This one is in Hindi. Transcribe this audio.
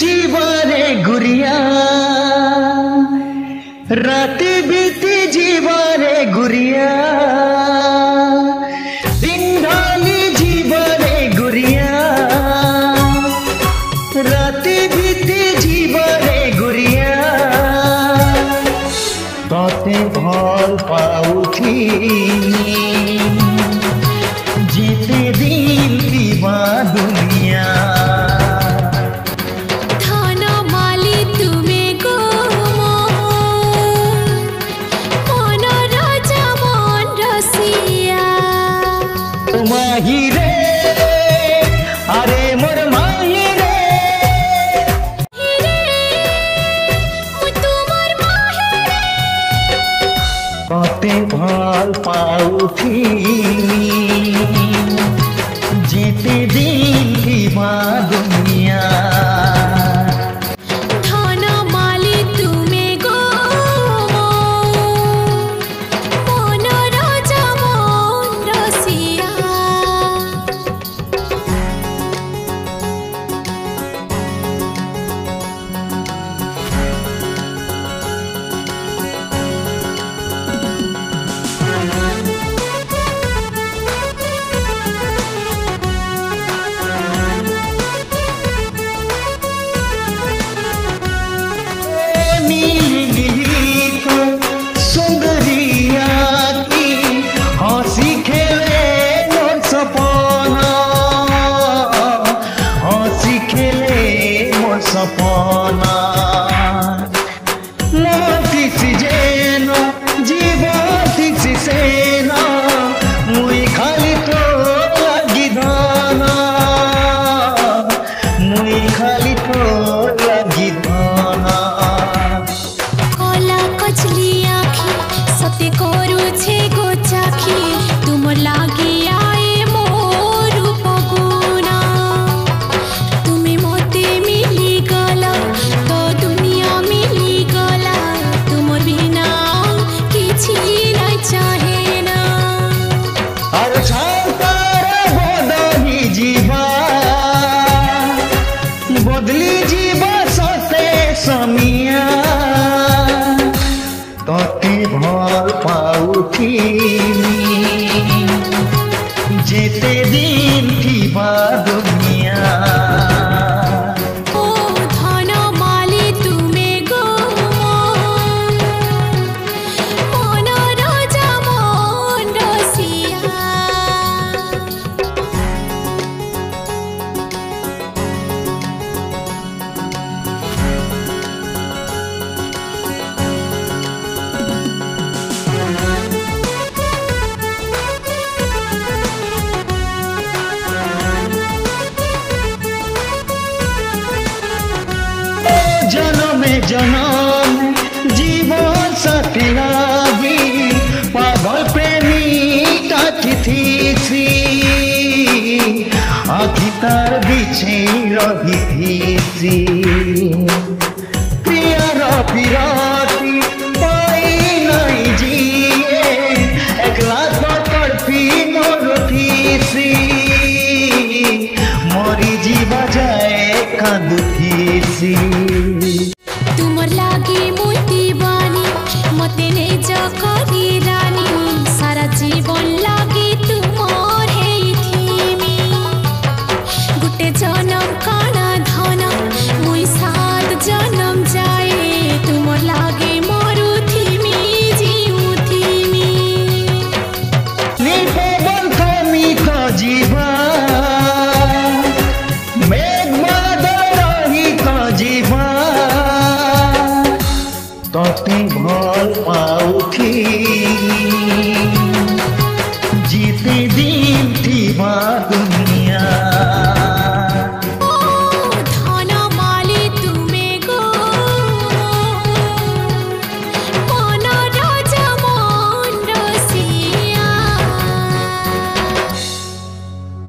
जीवरे गुरिया राति बीती जीवरे गुरिया दिन ढाली जीवरे गुरिया राति बीती जीवरे गुरिया तोते भल पाउथी जीते दिन दीवा दुनिया माही रे अरे मोर माही रे कते भल पाउथी जीते दिन दीवा दुनिया सपना मोती जेनो जीवती सेना मुई खाली तो लगी धाना मुई खाली तो लगी धाना कोला कचली आखी सते करू छे गो चाखी तुम लागी आए मोर पगुना तुम्हें मोते मिली गला तो दुनिया मिली गला तुम बिना किछि नहीं चाहे ना अरे छातार बदली जीवा बदली जीवा सते समिया तोते भल पाउथी जेते दिन दीवा दुनिया जनमे जनम जीवन साथी लागी पागल प्रेमी ताकी थी आखि तार बिछे रही थी प्रियर पिराती पाई नहीं जिए एकला तड़पी मरती सी मरी जीवा जाए कांदुथी सी तुमर लागी मोती बानी मते ने जकरी रानी सारा जीवन लागी तुमर हेइथिमी गुटे जन्म काना धन मुई सात जन्म जाए तुमर लागी मरुथिमी जीउथिमी निपवन कमी तो जीवा जीवा तोते भल पाउथी